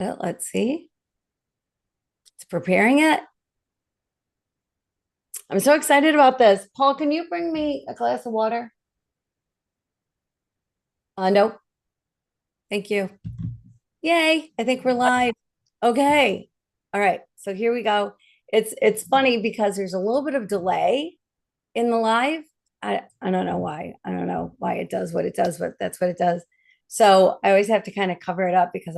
But let's see. It's preparing it. I'm so excited about this. Paul, can you bring me a glass of water? Nope. Thank you. Yay. I think we're live. Okay. All right. So here we go. It's funny because there's a little bit of delay in the live. I don't know why. I don't know why it does what it does, but that's what it does. So I always have to kind of cover it up because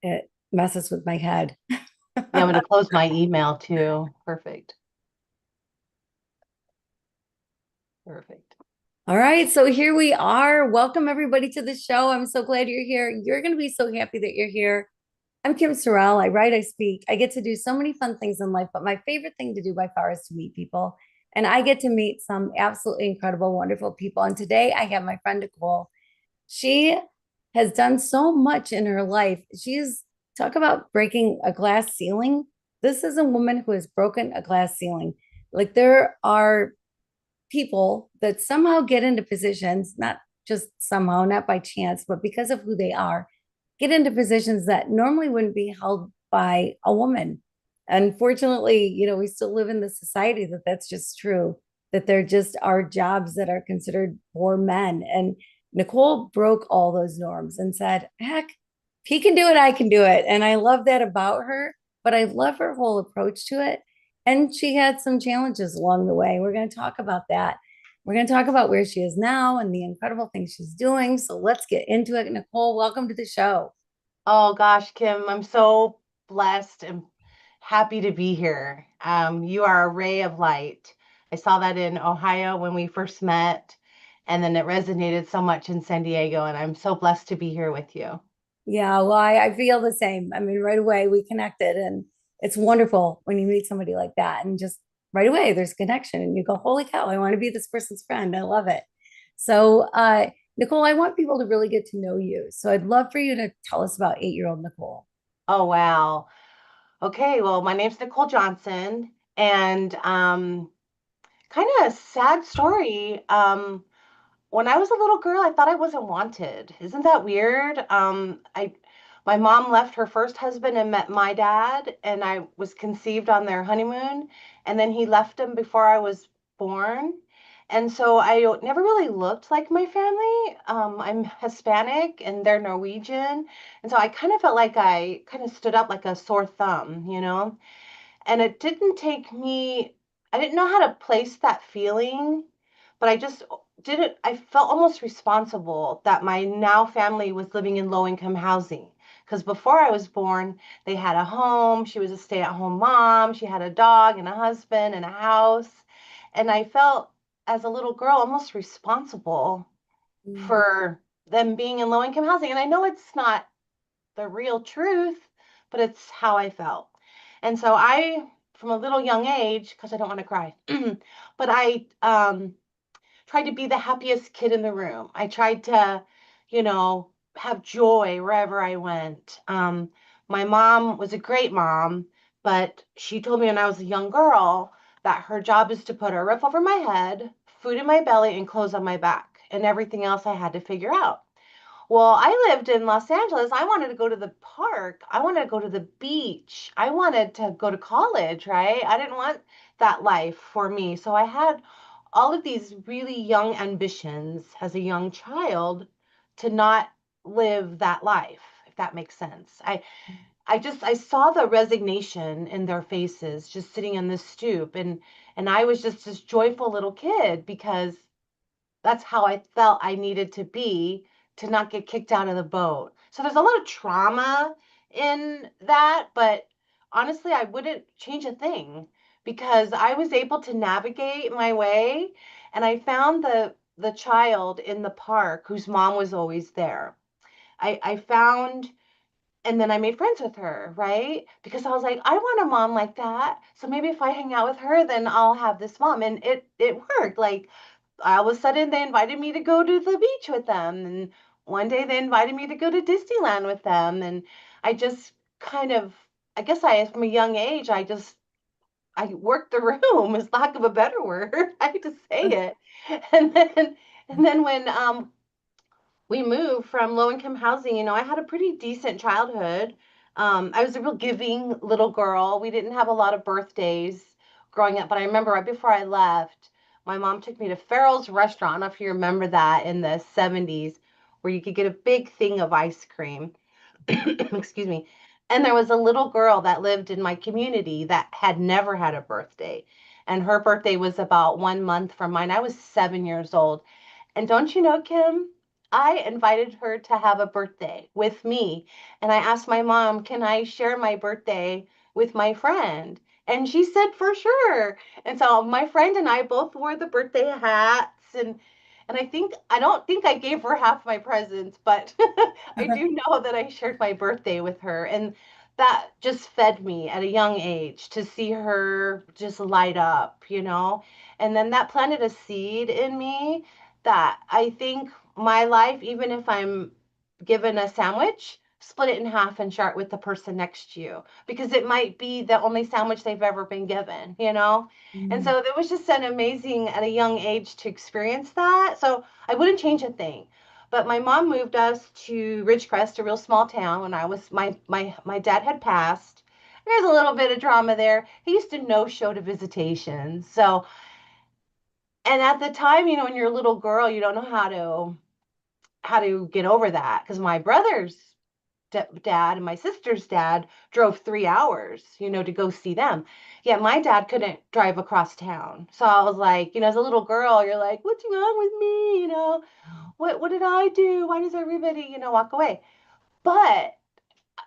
it messes with my head. Yeah, I'm going to close my email too. Perfect. Perfect. All right, so here we are. Welcome everybody to the show. I'm so glad you're here. You're going to be so happy that you're here. I'm Kim Sorrelle. I write, I speak. I get to do so many fun things in life, but my favorite thing to do by far is to meet people. And I get to meet some absolutely incredible, wonderful people. And today I have my friend Nicole. She has done so much in her life. She's talk about breaking a glass ceiling. This is a woman who has broken a glass ceiling. Like there are people that somehow get into positions, not just somehow, not by chance, but because of who they are, get into positions that normally wouldn't be held by a woman. Unfortunately, we still live in the society that that's just true, that there just are jobs that are considered for men. And Nicole broke all those norms and said, heck, if he can do it, I can do it. And I love that about her, but I love her whole approach to it. And she had some challenges along the way. We're going to talk about that. We're going to talk about where she is now and the incredible things she's doing. So let's get into it. Nicole, welcome to the show. Oh gosh, Kim, I'm so blessed and happy to be here. You are a ray of light. I saw that in Ohio when we first met, and then it resonated so much in San Diego, and I'm so blessed to be here with you. Yeah, well, I feel the same. I mean, right away we connected, and it's wonderful when you meet somebody like that, and just right away there's connection, and you go, "Holy cow, I want to be this person's friend." I love it. So, Nicole, I want people to really get to know you. So, I'd love for you to tell us about 8-year-old Nicole. Oh wow. Okay, well, my name's Nicole Johnson, and kind of a sad story. When I was a little girl, I thought I wasn't wanted. Isn't that weird? My mom left her first husband and met my dad, and I was conceived on their honeymoon, and then he left him before I was born. And so I never really looked like my family. I'm Hispanic and they're Norwegian. And so I kind of felt like I kind of stood up like a sore thumb, you know? And it didn't take me, I didn't know how to place that feeling, but I just did it. I felt almost responsible that my now family was living in low income housing. Because before I was born, they had a home. She was a stay at home mom. She had a dog and a husband and a house. And I felt as a little girl almost responsible Mm. for them being in low income housing. And I know it's not the real truth, but it's how I felt. And so from a little young age, because I don't want to cry, but I tried to be the happiest kid in the room. I tried to, have joy wherever I went. My mom was a great mom, but she told me when I was a young girl that her job is to put a roof over my head, food in my belly, and clothes on my back, and everything else I had to figure out. Well, I lived in Los Angeles. I wanted to go to the park. I wanted to go to the beach. I wanted to go to college, right? I didn't want that life for me. So I had all of these really young ambitions as a young child to not live that life, if that makes sense. I saw the resignation in their faces just sitting on the stoop, and I was just this joyful little kid because that's how I felt I needed to be to not get kicked out of the boat. So there's a lot of trauma in that, but honestly, I wouldn't change a thing because I was able to navigate my way, and I found the child in the park whose mom was always there. I found, and then I made friends with her, right? Because I was like, I want a mom like that. So maybe if I hang out with her, then I'll have this mom. And it worked. Like all of a sudden they invited me to go to the beach with them, and one day they invited me to go to Disneyland with them, and I just kind of, I guess I from a young age I worked the room is lack of a better word. I hate to say it. And then when we moved from low income housing, I had a pretty decent childhood. I was a real giving little girl. We didn't have a lot of birthdays growing up, but I remember right before I left, my mom took me to Farrell's restaurant. I don't know if you remember that in the 70s, where you could get a big thing of ice cream. Excuse me. And there was a little girl that lived in my community that had never had a birthday. And her birthday was about 1 month from mine. I was 7 years old. And don't you know, Kim, I invited her to have a birthday with me. And I asked my mom, can I share my birthday with my friend? And she said, for sure. And so my friend and I both wore the birthday hats. And I don't think I gave her half my presents, but I do know that I shared my birthday with her. And that just fed me at a young age to see her just light up, you know? And then that planted a seed in me that I think my life, even if I'm given a sandwich, split it in half and share it with the person next to you because it might be the only sandwich they've ever been given, you know? And Mm. so it was just an amazing at a young age to experience that. So I wouldn't change a thing. But my mom moved us to Ridgecrest, a real small town, when I was my dad had passed. There's a little bit of drama there. He used to no show to visitations. So, and at the time, you know, when you're a little girl, you don't know how to get over that because my brother's dad and my sister's dad drove 3 hours, you know, to go see them. Yeah, my dad couldn't drive across town. So I was like, you know, as a little girl, you're like, what's wrong with me? You know, what did I do? Why does everybody, you know, walk away? But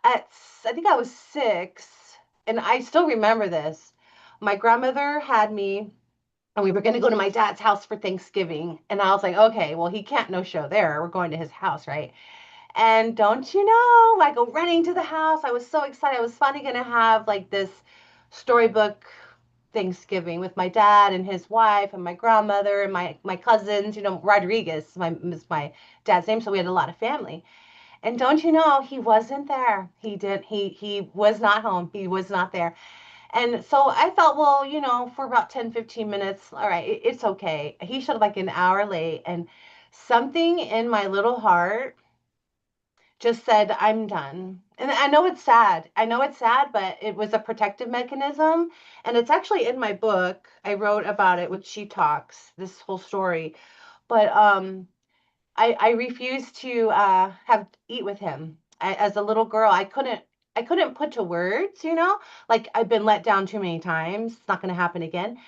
at I think I was 6, and I still remember this. My grandmother had me and we were going to go to my dad's house for Thanksgiving. And I was like, okay, well, he can't no show there. We're going to his house, right? And don't you know, I go running to the house. I was so excited. I was finally going to have like this storybook Thanksgiving with my dad and his wife and my grandmother and my cousins. You know, Rodriguez is my dad's name, so we had a lot of family. And don't you know, he wasn't there. He was not home. He was not there. And so I thought, well, you know, for about 10, 15 minutes, all right, it's okay. He showed up like an hour late, and something in my little heart just said, I'm done. And I know it's sad. I know it's sad, but it was a protective mechanism. And it's actually in my book. I wrote about it with She Talks, this whole story. But I refused to have eat with him. As a little girl, I couldn't put to words, you know, like I've been let down too many times. It's not going to happen again,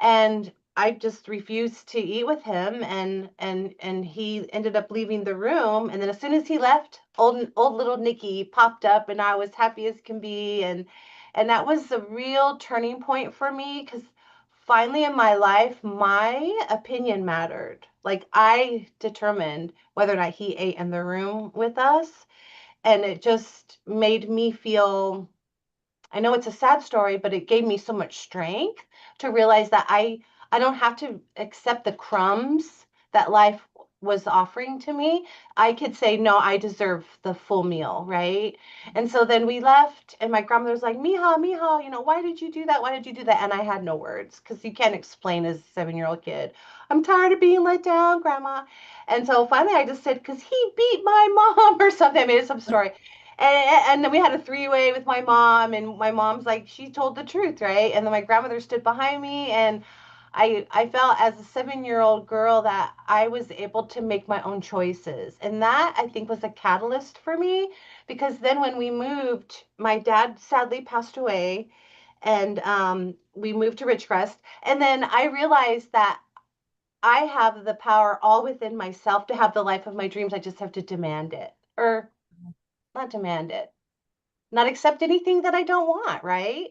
and I just refused to eat with him, and he ended up leaving the room. And then as soon as he left, old little Nikki popped up, and I was happy as can be, and that was a real turning point for me because finally in my life, my opinion mattered. Like I determined whether or not he ate in the room with us. And it just made me feel, I know it's a sad story, but it gave me so much strength to realize that I don't have to accept the crumbs that life was offering to me. I could say, no, I deserve the full meal, right? And so then we left, and my grandmother was like, Mija, you know, why did you do that? Why did you do that? And I had no words because you can't explain as a 7-year-old kid. I'm tired of being let down, Grandma. And so finally I just said, because he beat my mom or something. I made up some story. And then we had a three-way with my mom, and my mom's like, she told the truth, right? And then my grandmother stood behind me, and I felt as a 7-year-old girl that I was able to make my own choices. And that I think was a catalyst for me because then when we moved, my dad sadly passed away, and we moved to Ridgecrest. And then I realized that I have the power all within myself to have the life of my dreams. I just have to demand it, or not demand it, not accept anything that I don't want, right?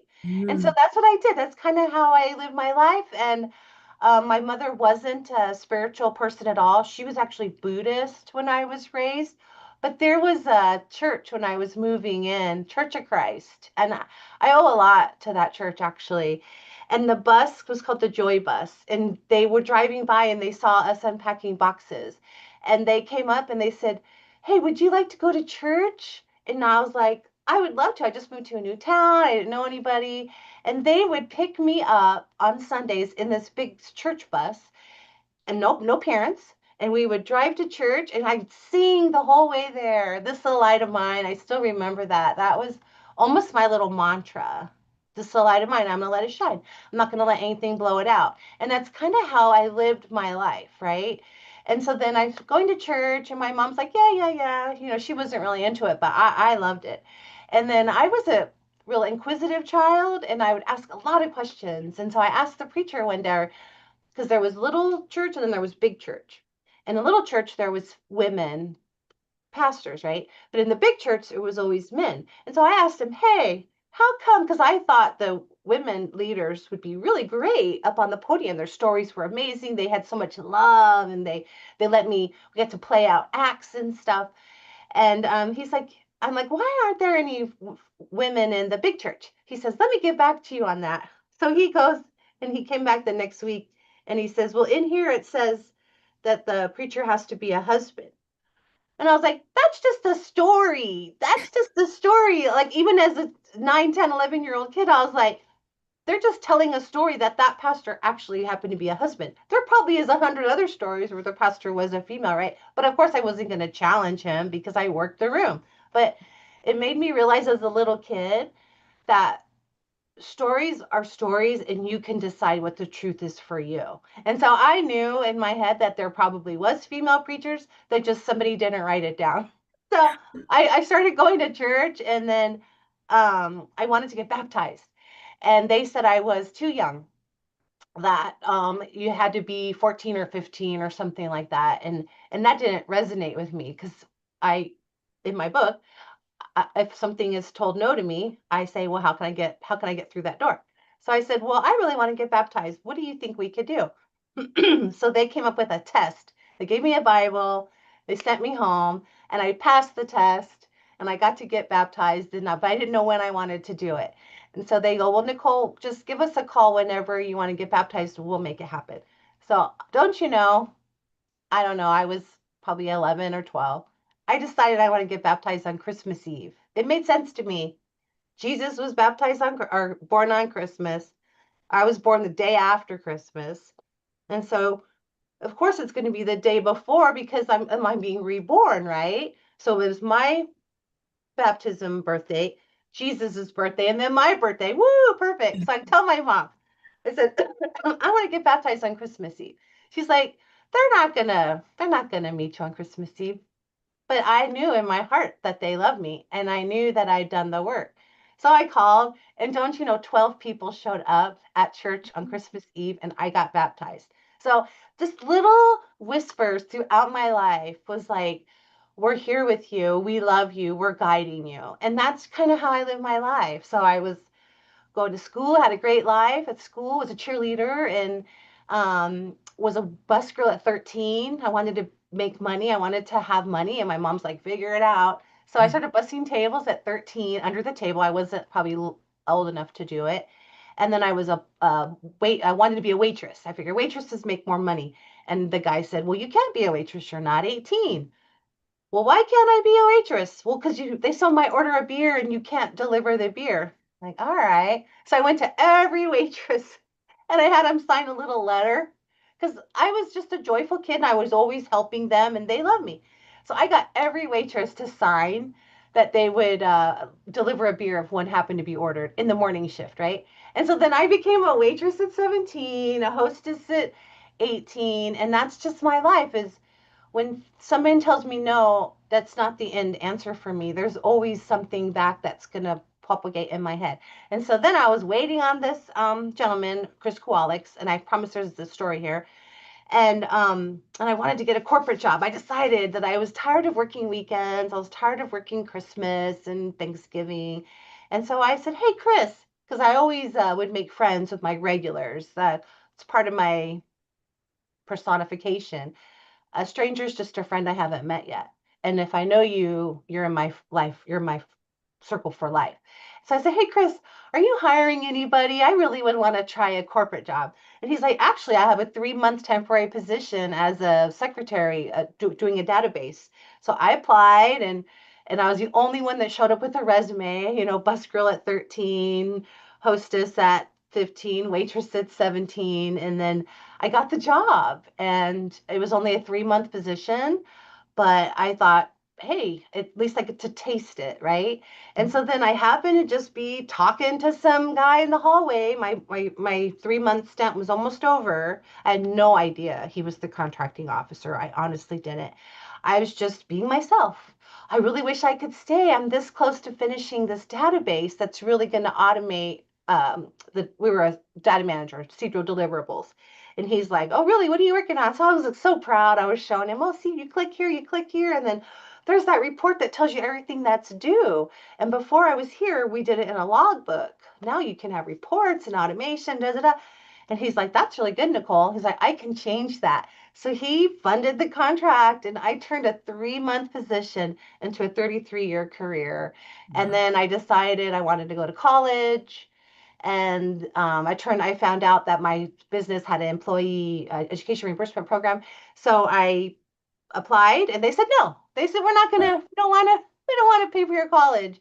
And so Mm. that's what I did. That's kind of how I live my life. And my mother wasn't a spiritual person at all. She was actually Buddhist when I was raised. But there was a church when I was moving in, Church of Christ. And I owe a lot to that church, actually. And the bus was called the Joy Bus. And they were driving by and they saw us unpacking boxes. And they came up and they said, hey, would you like to go to church? And I was like, I would love to. I just moved to a new town. I didn't know anybody. And they would pick me up on Sundays in this big church bus, and no parents. And we would drive to church, and I'd sing the whole way there. This little light of mine, I still remember that. That was almost my little mantra. This is the light of mine. I'm going to let it shine. I'm not going to let anything blow it out. And that's kind of how I lived my life, right? And so then I'm going to church, and my mom's like, yeah, yeah, yeah. She wasn't really into it, but I loved it. And then I was a real inquisitive child, and I would ask a lot of questions. And so I asked the preacher one day, because there was little church and then there was big church. In the little church, there was women pastors, right? But in the big church, it was always men. And so I asked him, hey, how come? Because I thought the women leaders would be really great up on the podium. Their stories were amazing. They had so much love, and they let me get to play out acts and stuff. And he's like, I'm like, why aren't there any women in the big church? He says, let me get back to you on that. So he goes and he came back the next week and he says, well, in here it says that the preacher has to be a husband. And I was like, that's just a story. That's just the story. Like, even as a 9, 10, 11-year-old kid, I was like, they're just telling a story that that pastor actually happened to be a husband. There probably is 100 other stories where the pastor was a female, right? But of course, I wasn't going to challenge him because I worked the room. But it made me realize as a little kid that stories are stories, and you can decide what the truth is for you. And so I knew in my head that there probably was female preachers, that just somebody didn't write it down. So I started going to church, and then I wanted to get baptized. And they said I was too young, that you had to be 14 or 15 or something like that. And that didn't resonate with me, because I, in my book, if something is told no to me, I say, well, how can I get through that door? So I said, well, I really want to get baptized. What do you think we could do? So they came up with a test. They gave me a Bible. They sent me home, and I passed the test, and I got to get baptized. But I didn't know when I wanted to do it. And so they go, well, Nicole, just give us a call whenever you want to get baptized. We'll make it happen. So don't you know, I don't know, I was probably 11 or 12. I decided I want to get baptized on Christmas Eve. It made sense to me. Jesus was baptized on or born on Christmas. I was born the day after Christmas. And so, of course, it's going to be the day before, because I'm being reborn, right? So it was my baptism birthday, Jesus's birthday, and then my birthday. Woo, perfect. So I tell my mom, I said, I want to get baptized on Christmas Eve. She's like, they're not gonna meet you on Christmas Eve. But I knew in my heart that they loved me, and I knew that I'd done the work. So I called, and don't you know, 12 people showed up at church on Christmas Eve, and I got baptized. So this little whispers throughout my life was like, we're here with you, we love you, we're guiding you. And that's kind of how I live my life. So I was going to school, had a great life at school, was a cheerleader, and was a bus girl at 13. I wanted to make money. I wanted to have money. And my mom's like, figure it out. So I started bussing tables at 13 under the table. I wasn't probably old enough to do it. And then I was I wanted to be a waitress. I figured waitresses make more money. And the guy said, well, you can't be a waitress. You're not 18. Well, why can't I be a waitress? Well, because they saw my order a beer and you can't deliver the beer. Like, all right. So I went to every waitress and I had them sign a little letter, because I was just a joyful kid and I was always helping them and they loved me. So I got every waitress to sign that they would deliver a beer if one happened to be ordered in the morning shift, right? And so then I became a waitress at 17, a hostess at 18, and that's just my life. Is when someone tells me no, that's not the end answer for me. There's always something back that's going to propagate in my head. And so then I was waiting on this gentleman, Chris Kowalix, and I promise there's the story here. And I wanted to get a corporate job. I decided that I was tired of working weekends. I was tired of working Christmas and Thanksgiving. And so I said, hey, Chris, because I always would make friends with my regulars. It's part of my personification. A stranger is just a friend I haven't met yet. And if I know you, you're in my life, you're my circle for life. So I said, hey, Chris, are you hiring anybody? I really would want to try a corporate job. And he's like, actually, I have a 3 month temporary position as a secretary doing a database. So I applied, and I was the only one that showed up with a resume, bus girl at 13, hostess at 15, waitress at 17. And then I got the job, and it was only a 3 month position. But I thought, hey, at least I get to taste it, right? And so then I happened to just be talking to some guy in the hallway. My 3 month stint was almost over. I had no idea he was the contracting officer. I honestly didn't. I was just being myself. I really wish I could stay. I'm this close to finishing this database that's really going to automate we were a data manager, procedural deliverables. And he's like, "Oh, really? What are you working on?" So I was like, so proud. I was showing him, "Oh, see, you click here, and then there's that report that tells you everything that's due." And before I was here, we did it in a logbook. Now you can have reports and automation, da da da. And he's like, "That's really good, Nicole." He's like, "I can change that." So he funded the contract, and I turned a 3 month position into a 33-year career. And Wow. then I decided I wanted to go to college. And I found out that my business had an employee education reimbursement program. So I applied and they said no. They said, we don't want to pay for your college.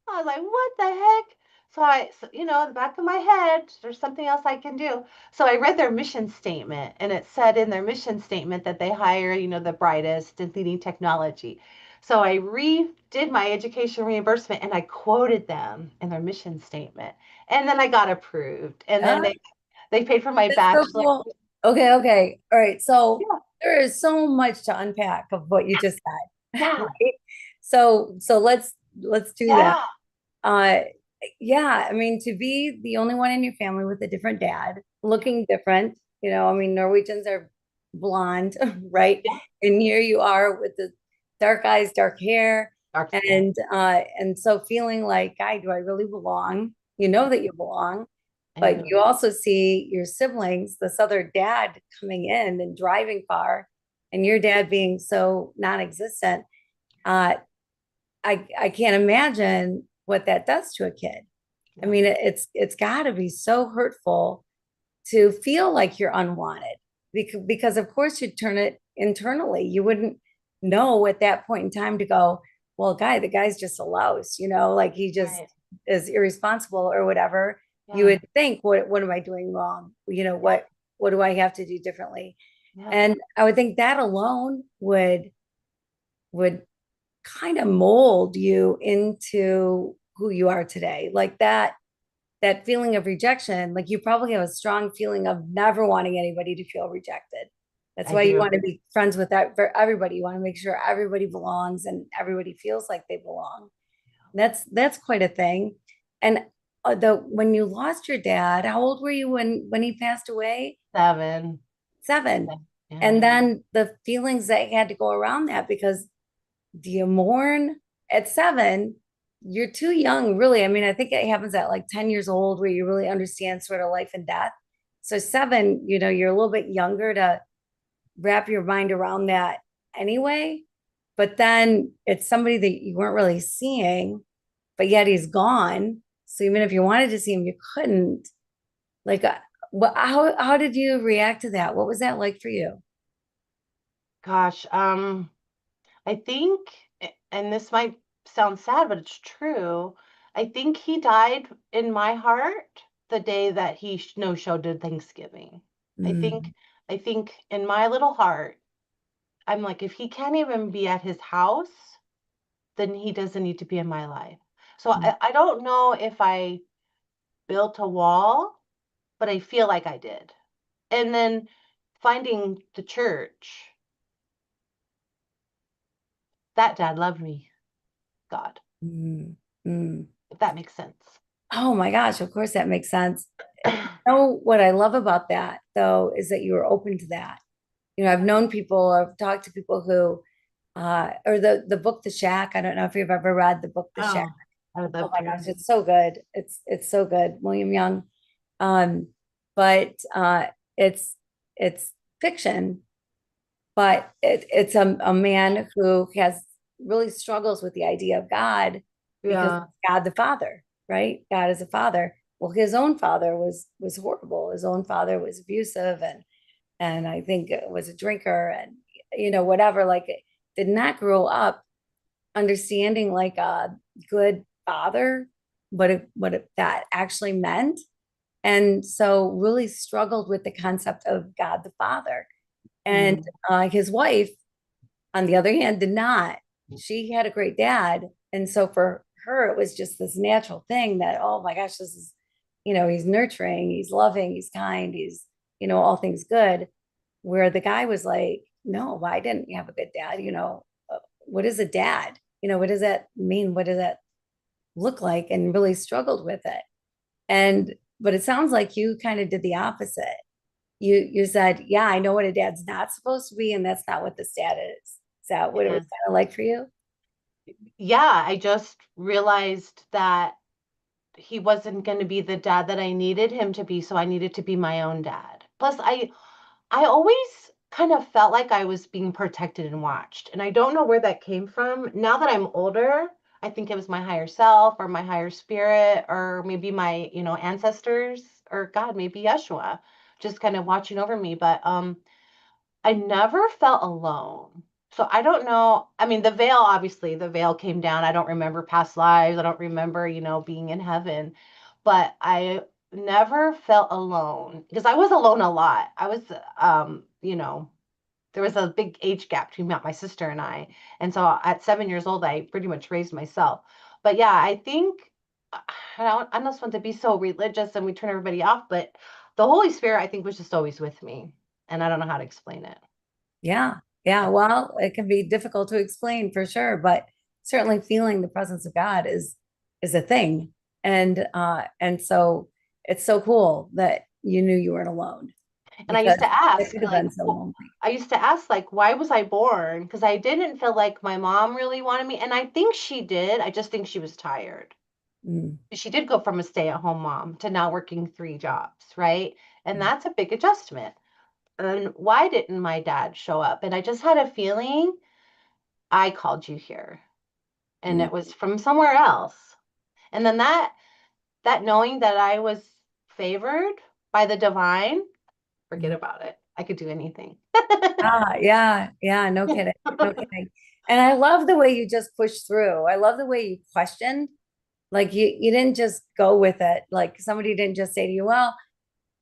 I was like, what the heck? So, in the back of my head, there's something else I can do. So I read their mission statement, and it said in their mission statement that they hire, the brightest and leading technology. So I redid my education reimbursement and I quoted them in their mission statement. And then I got approved. And then Yeah, they paid for my that's so bachelor. cool. Okay, okay. All right. So Yeah. there is so much to unpack of what you just said, Yeah. right? So let's do that. Yeah. Uh yeah, I mean to be the only one in your family with a different dad, looking different, I mean Norwegians are blonde, right? Yeah. And here you are with the dark eyes, dark hair, Dark skin. and so feeling like, "Guy, do I really belong?" You know that you belong, I but do. you also see your siblings, this other dad coming in and driving far, and your dad being so non-existent. Uh, I can't imagine what that does to a kid. I Yeah. mean, it's got to be so hurtful to feel like you're unwanted because of course you'd turn it internally. You wouldn't know at that point in time to go, well, the guy's just a louse, like he just Right. is irresponsible or whatever. You Yeah. would think, what am I doing wrong? Yeah. What do I have to do differently? Yeah. And I would think that alone would kind of mold you into who you are today. Like that feeling of rejection, like you probably have a strong feeling of never wanting anybody to feel rejected. That's I why you do. want to be friends with that for everybody. You want to make sure everybody belongs and everybody feels like they belong. That's quite a thing. And the when you lost your dad, how old were you when he passed away? 7. 7. Yeah. And then the feelings that had to go around that because do you mourn at 7? You're too young, really. I mean, I think it happens at like 10 years old where you really understand sort of life and death. So 7, you're a little bit younger to wrap your mind around that anyway. But then it's somebody that you weren't really seeing, but yet he's gone. So even if you wanted to see him, you couldn't. Like, how did you react to that? What was that like for you? Gosh, I think, and this might sound sad, but it's true. I think he died in my heart the day that he no showed to Thanksgiving. I think, Mm, I think in my little heart, I'm like, if he can't even be at his house, then he doesn't need to be in my life. So mm, I don't know if I built a wall, but I feel like I did. And then finding the church, that dad loved me, God, mm, mm. if that makes sense. Oh my gosh, of course that makes sense. What I love about that though is that you were open to that. I've known people, I've talked to people who or the book The Shack. I don't know if you've ever read the book The Shack. Oh, I would Oh love my to. gosh, it's so good. It's so good. William Young. Um, but it's fiction, but it's a man who has really struggles with the idea of God because Yeah. God the Father, right? God is a father. Well, his own father was horrible. His own father was abusive and I think was a drinker and whatever. Like did not grow up understanding like a good father, what that actually meant, and so really struggled with the concept of God the Father. And Mm. his wife, on the other hand, did not. she had a great dad. And so for her, it was just this natural thing that, oh my gosh, this is, he's nurturing, he's loving, he's kind, he's, all things good. Where the guy was like, no, why didn't you have a good dad? What is a dad? What does that mean? What does that look like? And really struggled with it. But it sounds like you kind of did the opposite. You said, yeah, I know what a dad's not supposed to be, and that's not what this dad is. Is that what it was Yeah. kind of like for you? Yeah, I just realized that he wasn't going to be the dad that I needed him to be, so I needed to be my own dad. Plus, I always kind of felt like I was being protected and watched, and I don't know where that came from. Now that I'm older, I think it was my higher self or my higher spirit or maybe my, ancestors or God, maybe Yeshua, just kind of watching over me. But I never felt alone. So I don't know. I mean, obviously, the veil came down. I don't remember past lives. I don't remember, being in heaven. But I never felt alone because I was alone a lot. I was, there was a big age gap between my sister and I. And so at 7 years old, I pretty much raised myself. But yeah, I think I'm not supposed to be so religious and we turn everybody off, but the Holy Spirit, I think, was just always with me. And I don't know how to explain it. Yeah. Yeah. Yeah. Well, it can be difficult to explain for sure, but certainly feeling the presence of God is a thing. And so it's so cool that you knew you weren't alone And I because used to it ask, could have like, been so lonely. I used to ask, like, why was I born? Because I didn't feel like my mom really wanted me. And I think she did. I just think she was tired. Mm, She did go from a stay-at-home mom to now working three jobs, right? And mm, that's a big adjustment. And why didn't my dad show up? And I just had a feeling I called you here and mm, it was from somewhere else. And then that knowing that I was favored by the divine, forget mm. about it. I could do anything. Ah, yeah, yeah, no kidding, no kidding. And I love the way you just pushed through. I love the way you questioned. Like you didn't just go with it. Like somebody didn't just say to you, well,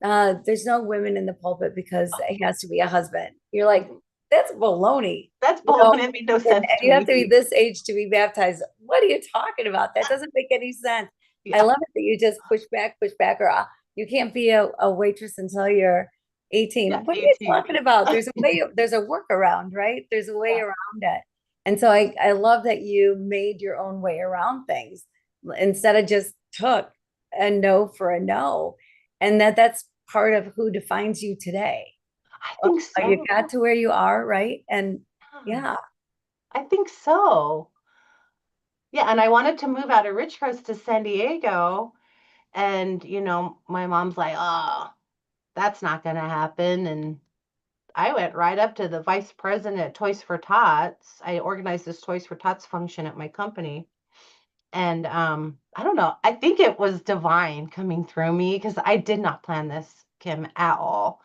there's no women in the pulpit because it has to be a husband. You're like, that's baloney, That's you bold know, and it made no and sense to you have to me. be this age to be baptized. What are you talking about? That doesn't make any sense. I Yeah. love it that you just push back, or you can't be a waitress until you're 18. Yeah. What are you 18. talking about? There's a workaround, right? There's a way Yeah. around it. And so I love that you made your own way around things instead of just took a no for a no. And that's part of who defines you today. I think You so. got to where you are, right? And Yeah, yeah. I think so. Yeah. And I wanted to move out of Richcrest to San Diego. And, my mom's like, oh, that's not going to happen. And I went right up to the vice president at Toys for Tots. I organized this Toys for Tots function at my company. And I don't know. I think it was divine coming through me because I did not plan this, Kim, at all.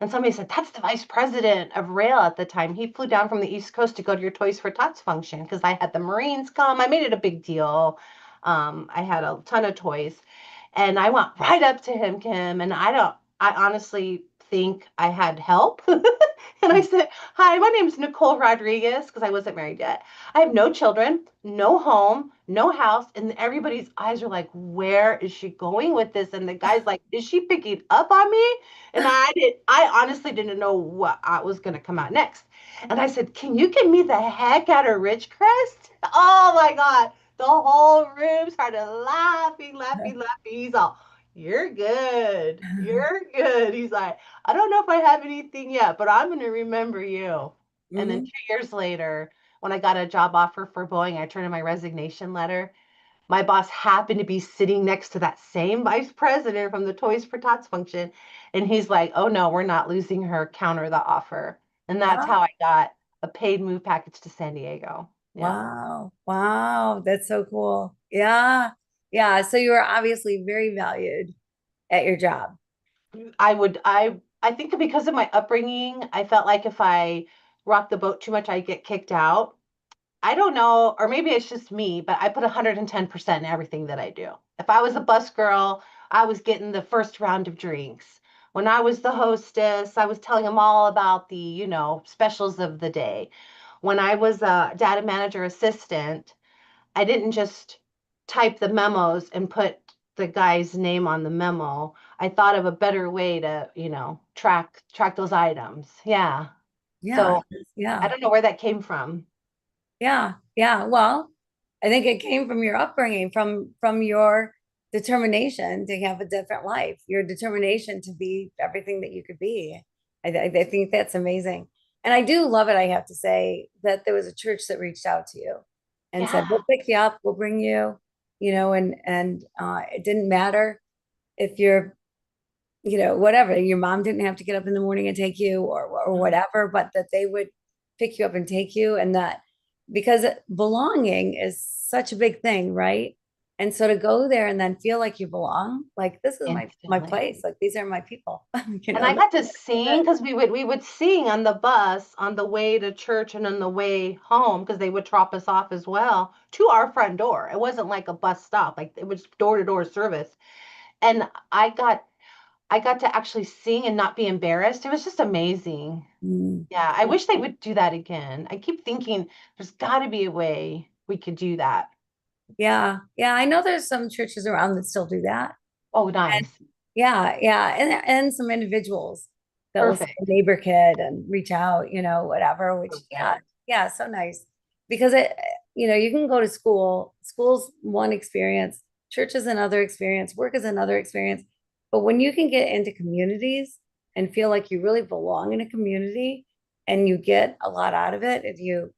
And somebody said, that's the vice president of rail at the time. He flew down from the East Coast to go to your Toys for Tots function because I had the Marines come. I made it a big deal. I had a ton of toys. And I went right up to him, Kim, and I honestly think I had help. And I said, hi, my name is Nicole Rodriguez, because I wasn't married yet. I have no children, no home, no house. And everybody's eyes are like, where is she going with this? And the guy's like, is she picking up on me? And I honestly didn't know what was going to come out next. And I said, can you get me the heck out of Ridgecrest? Oh my God. The whole room started laughing, laughing, laughing. He's all, you're good. You're good. He's like, I don't know if I have anything yet, but I'm going to remember you. And then Mhm. 2 years later, when I got a job offer for Boeing, I turned in my resignation letter. My boss happened to be sitting next to that same vice president from the Toys for Tots function. And he's like, oh no, we're not losing her. Counter the offer. And that's Wow. how I got a paid move package to San Diego. Yeah. Wow. Wow. That's so cool. Yeah. Yeah. So you were obviously very valued at your job. I think because of my upbringing, I felt like if I rocked the boat too much, I'd get kicked out. I don't know, or maybe it's just me, but I put 110% in everything that I do. If I was a bus girl, I was getting the first round of drinks. When I was the hostess, I was telling them all about the, specials of the day. when I was a data manager assistant, I didn't just type the memos and put the guy's name on the memo. I thought of a better way to, track those items. Yeah. Yeah. So I Yeah. don't know where that came from. Yeah, yeah. Well, I think it came from your upbringing, from your determination to have a different life, your determination to be everything that you could be. I think that's amazing. And I do love it, I have to say, that there was a church that reached out to you and said, Yeah. "We'll pick you up, we'll bring you," and it didn't matter if you're whatever, your mom didn't have to get up in the morning and take you or No. whatever, but that they would pick you up and take you. And that because belonging is such a big thing, right? And so to go there and then feel like you belong, like this is my Instantly. place, like these are my people, And I this got to is sing it. because we would sing on the bus on the way to church and on the way home because they would drop us off as well to our front door. It wasn't like a bus stop, like it was door to door service. And I got to actually sing and not be embarrassed. It was just amazing. Mm. Yeah, I wish they would do that again. I keep thinking there's got to be a way we could do that. Yeah, yeah. I know there's some churches around that still do that. Oh, nice. Yeah, yeah, and some individuals that will say Perfect. neighbor kid and reach out, whatever. Which yeah, Perfect. yeah, so nice because you can go to school. School's one experience, church is another experience, work is another experience. But when you can get into communities and feel like you really belong in a community and you get a lot out of it, if you're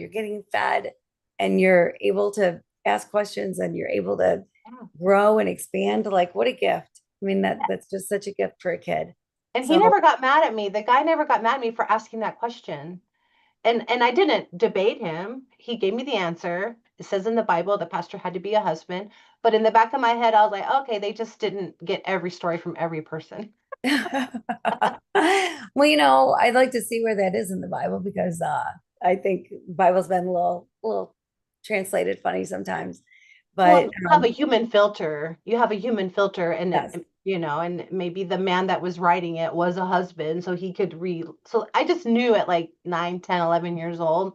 getting fed and you're able to ask questions and you're able to Yeah. grow and expand, like what a gift. I mean, that's just such a gift for a kid. And he So, never got mad at me. The guy never got mad at me for asking that question. And I didn't debate him. He gave me the answer. It says in the Bible the pastor had to be a husband. But in the back of my head, I was like, okay, they just didn't get every story from every person. well, I'd like to see where that is in the Bible because I think the Bible's been a little translated funny sometimes. Well, But you have a human filter. You have a human filter, and yes. and maybe the man that was writing it was a husband, so he could read. So I just knew at like 9, 10, 11 years old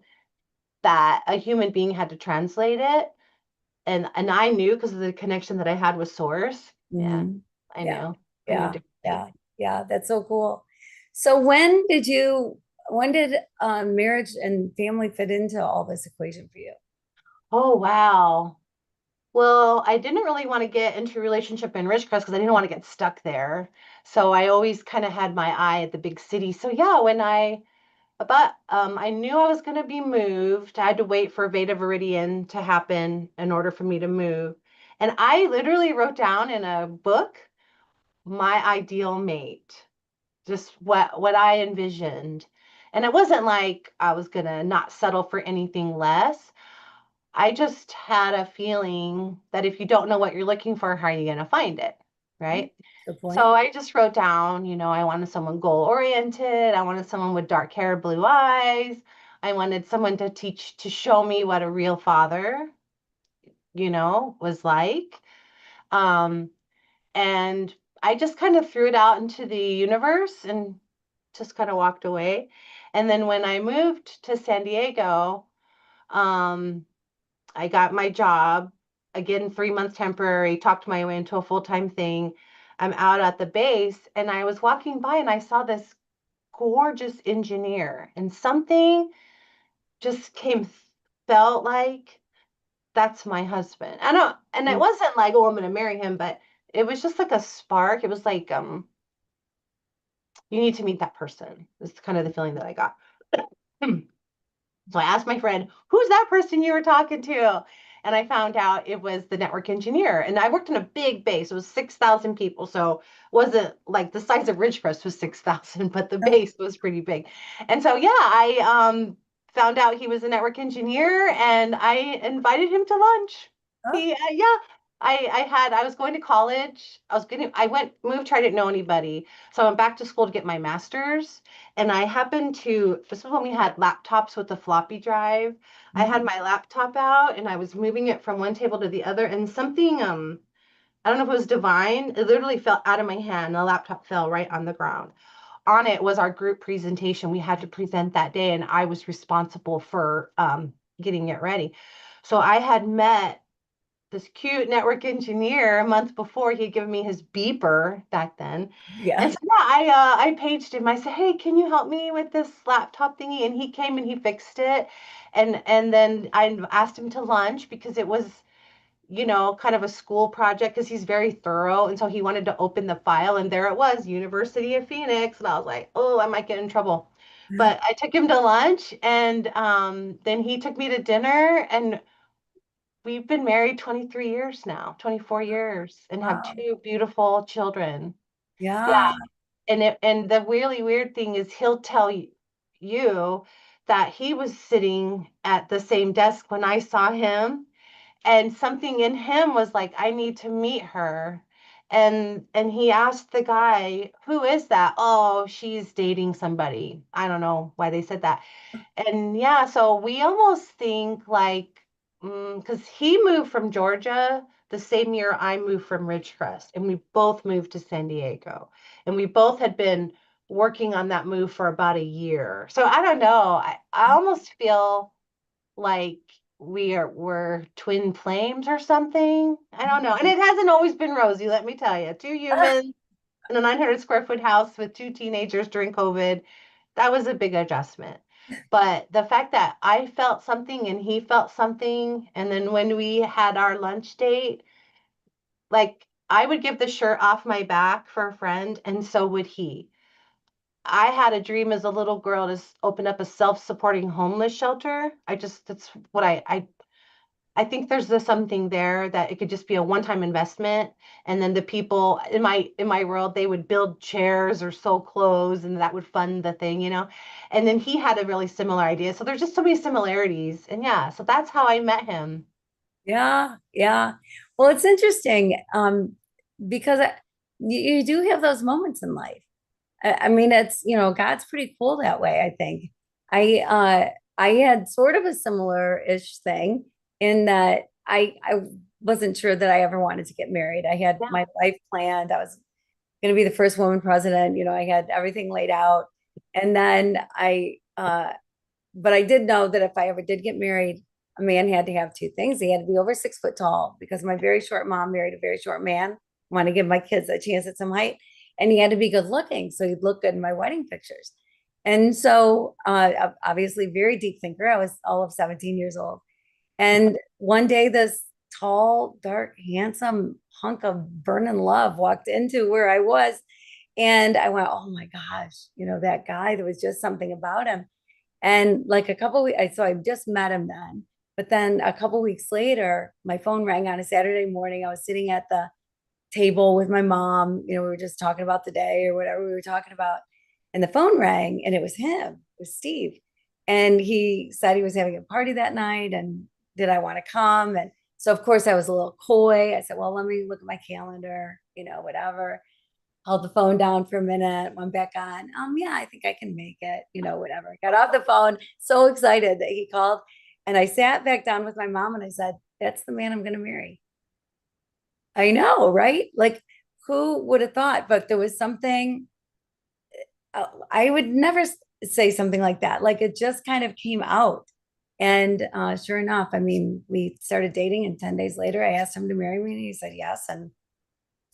that a human being had to translate it. And I knew because of the connection that I had with Source. Yeah, Mhm. I Yeah, knew. I knew yeah, differently. yeah, yeah. That's so cool. So when did marriage and family fit into all this equation for you? Oh, wow. Well, I didn't really want to get into a relationship in Ridgecrest because I didn't want to get stuck there. So I always kind of had my eye at the big city. So yeah, I knew I was going to be moved. I had to wait for Veda Viridian to happen in order for me to move. And I literally wrote down in a book my ideal mate, just what I envisioned. And it wasn't like I was going to not settle for anything less. I just had a feeling that if you don't know what you're looking for, how are you going to find it? Mm, Right. good So point. I just wrote down, I wanted someone goal oriented. I wanted someone with dark hair, blue eyes. I wanted someone to show me what a real father, was like. Um, and I just kind of threw it out into the universe and just kind of walked away. And then when I moved to San Diego, um, I got my job again, 3 months temporary, talked my way into a full-time thing. I'm out at the base and I was walking by and I saw this gorgeous engineer and something just felt like that's my husband. I don't, and it Mm, wasn't like, oh, I'm going to marry him, but it was just like a spark. It was like, you need to meet that person. It's kind of the feeling that I got. So I asked my friend, who's that person you were talking to? And I found out it was the network engineer. And I worked in a big base. It was 6,000 people. So it wasn't like the size of Ridgecrest was 6,000, but the oh, base was pretty big. And so, yeah, I found out he was a network engineer and I invited him to lunch. oh, Yeah, I was going to college. Moved, I didn't know anybody. So I went back to school to get my master's. And I happened to, this was when we had laptops with a floppy drive. I had mm, my laptop out and I was moving it from one table to the other, and something, I don't know if it was divine, it literally fell out of my hand. The laptop fell right on the ground. on it was our group presentation. We had to present that day, and I was responsible for getting it ready. So I had met this cute network engineer a month before. He had given me his beeper back then. And Yeah. so yeah, I paged him. I said, "Hey, can you help me with this laptop thingy?" And he came and he fixed it. And then I asked him to lunch because it was, kind of a school project because he's very thorough. And so he wanted to open the file, and there it was, University of Phoenix. And I was like, oh, I might get in trouble. But I took him to lunch, and then he took me to dinner, and we've been married 23 years now, 24 years, and have Wow. two beautiful children. Yeah. Yeah. And the really weird thing is he'll tell you that he was sitting at the same desk when I saw him, and something in him was like, I need to meet her. And he asked the guy, who is that? Oh, she's dating somebody. I don't know why they said that. And yeah, so we almost think like, because he moved from Georgia the same year I moved from Ridgecrest, and we both moved to San Diego, and we both had been working on that move for about a year. So I don't know. I almost feel like we're twin flames or something. I don't know. And it hasn't always been rosy, let me tell you. Two humans in a 900 square foot house with two teenagers during COVID, that was a big adjustment. But the fact that I felt something and he felt something, and then when we had our lunch date, like I would give the shirt off my back for a friend, and so would he. I had a dream as a little girl to open up a self-supporting homeless shelter. That's what I think there's something there that it could just be a one-time investment, and then the people in my world, they would build chairs or sew clothes, and that would fund the thing. And then he had a really similar idea. So there's just so many similarities, and yeah, so that's how I met him. Yeah. Yeah. Well, it's interesting because you do have those moments in life. I mean, it's, God's pretty cool that way, I think. I had sort of a similar-ish thing in that I wasn't sure that I ever wanted to get married. I had Yeah. my life planned. I was going to be the first woman president. I had everything laid out. And then but I did know that if I ever did get married, a man had to have two things. He had to be over 6 foot tall because my very short mom married a very short man. I want to give my kids a chance at some height. And he had to be good looking. So he'd look good in my wedding pictures. And so, obviously, very deep thinker. I was all of 17 years old. And one day, this tall, dark, handsome hunk of burning love walked into where I was. And I went, oh my gosh, that guy, there was just something about him. And like a couple weeks, so I just met him then. But then a couple weeks later, my phone rang on a Saturday morning. I was sitting at the table with my mom. We were just talking about the day or whatever we were talking about. And the phone rang and it was him, it was Steve. And he said he was having a party that night and did I want to come? And so, of course, I was a little coy. I said, well, let me look at my calendar, whatever. Held the phone down for a minute, went back on. Yeah, I think I can make it, whatever. Got off the phone, so excited that he called. And I sat back down with my mom and I said, that's the man I'm going to marry. I know, right? Like, who would have thought? But there was something, I would never say something like that. Like, it just kind of came out. And sure enough, I mean, we started dating, and 10 days later, I asked him to marry me, and he said yes. And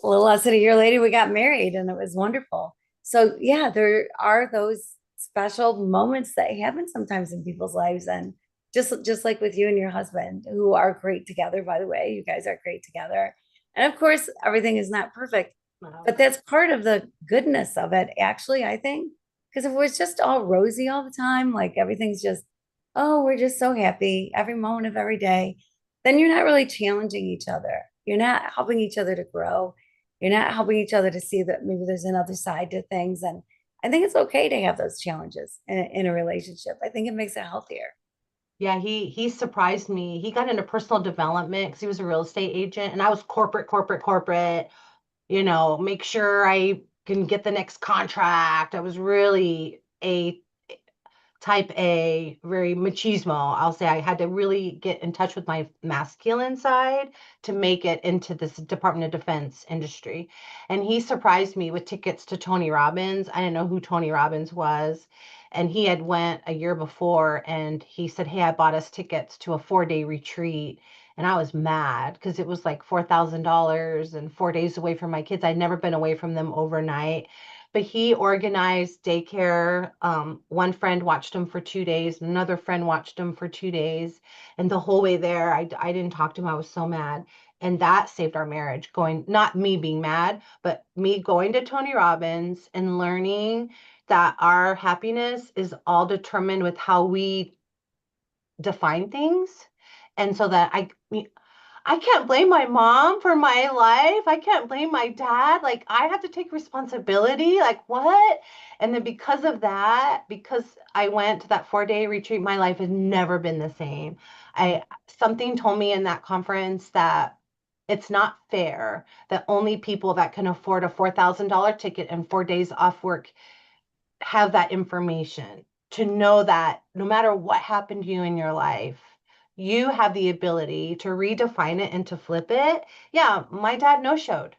a little less than a year later, we got married, and it was wonderful. So, yeah, there are those special moments that happen sometimes in people's lives. And just like with you and your husband, who are great together, by the way, you guys are great together. And of course, everything is not perfect, Wow. but that's part of the goodness of it, actually, I think. Because if it was just all rosy all the time, like everything's just, oh, we're just so happy every moment of every day, then you're not really challenging each other. You're not helping each other to grow. You're not helping each other to see that maybe there's another side to things. And I think it's okay to have those challenges in a relationship. I think it makes it healthier. Yeah, he surprised me. He got into personal development because he was a real estate agent, and I was corporate, corporate, corporate. Make sure I can get the next contract. I was really a type A, very machismo. I'll say I had to really get in touch with my masculine side to make it into this Department of Defense industry. And he surprised me with tickets to Tony Robbins. I didn't know who Tony Robbins was. And he had went a year before and he said, "Hey, I bought us tickets to a 4-day retreat." And I was mad because it was like $4,000 and 4 days away from my kids. I'd never been away from them overnight. But he organized daycare. One friend watched him for 2 days, another friend watched him for 2 days. And the whole way there, I didn't talk to him. I was so mad. And that saved our marriage, going, not me being mad, but me going to Tony Robbins and learning that our happiness is all determined with how we define things. And so that I can't blame my mom for my life. I can't blame my dad. Like, I have to take responsibility. Like, what? And then because of that, because I went to that 4-day retreat, my life has never been the same. I Something told me in that conference that it's not fair that only people that can afford a $4,000 ticket and 4 days off work have that information to know that no matter what happened to you in your life, you have the ability to redefine it and to flip it. Yeah, my dad no showed.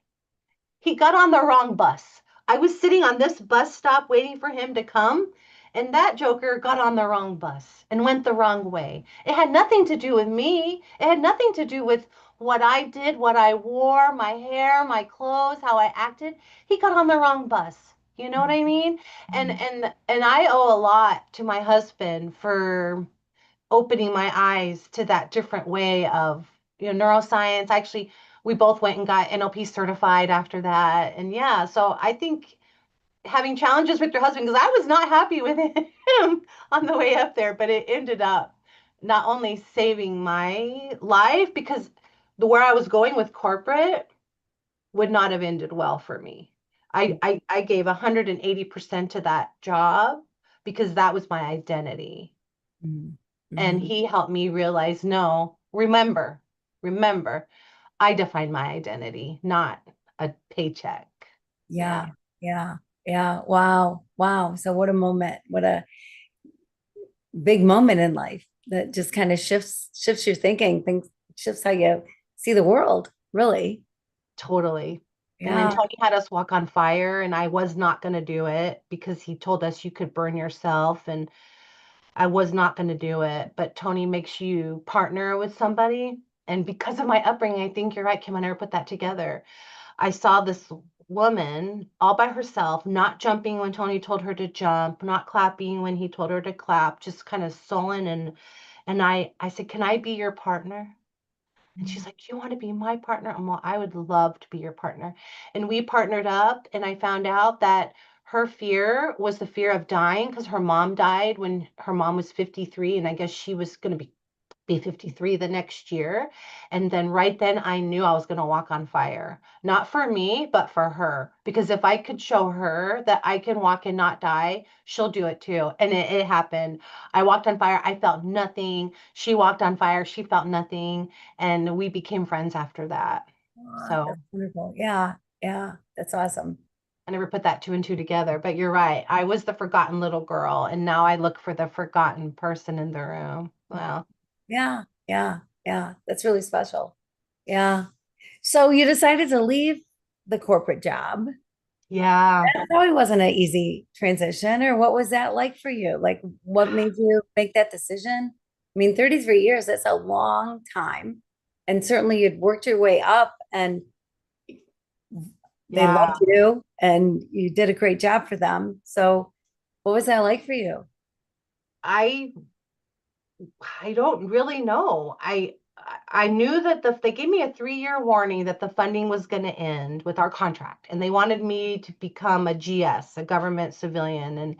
He got on the wrong bus. I was sitting on this bus stop waiting for him to come, and that joker got on the wrong bus and went the wrong way. It had nothing to do with me. It had nothing to do with what I did, what I wore, my hair, my clothes, how I acted. He got on the wrong bus. You know what I mean? And I owe a lot to my husband for opening my eyes to that different way of, neuroscience. Actually, we both went and got NLP certified after that. And yeah, so I think having challenges with your husband, because I was not happy with him on the way up there, but it ended up not only saving my life, because where I was going with corporate would not have ended well for me. I gave 180% to that job because that was my identity. And Mm-hmm. he helped me realize, no, remember, I define my identity, not a paycheck. Yeah, Yeah, yeah, yeah. Wow, wow. So what a moment. What a big moment in life that just kind of shifts your thinking, things shifts how you see the world, really. totally. And then Yeah. Tony had us walk on fire, and I was not going to do it because he told us you could burn yourself, and I was not going to do it. But Tony makes you partner with somebody. And because of my upbringing, I think you're right, Kim. I never put that together. I saw this woman all by herself, not jumping when Tony told her to jump, not clapping when he told her to clap, just kind of sullen. And I said, "Can I be your partner?" And she's like, "You want to be my partner?" I'm like, "I would love to be your partner." And we partnered up, and I found out that her fear was the fear of dying because her mom died when her mom was 53, and I guess she was going to be 53 the next year. And then right then I knew I was going to walk on fire, not for me, but for her. Because if I could show her that I can walk and not die, she'll do it too. And it happened. I walked on fire. I felt nothing. She walked on fire. She felt nothing. And we became friends after that. So That's wonderful. Yeah, yeah. That's awesome. I never put that two and two together, but you're right. I was the forgotten little girl, and now I look for the forgotten person in the room. Well, Yeah, yeah, yeah. That's really special. Yeah. So you decided to leave the corporate job. yeah. That probably wasn't an easy transition, or what was that like for you? Like, what made you make that decision? I mean, 33 years, that's a long time. And certainly you'd worked your way up and they loved Yeah. you and you did a great job for them. So, what was that like for you? I I don't really know. I knew that they gave me a 3-year warning that the funding was going to end with our contract, and they wanted me to become a GS, a government civilian, and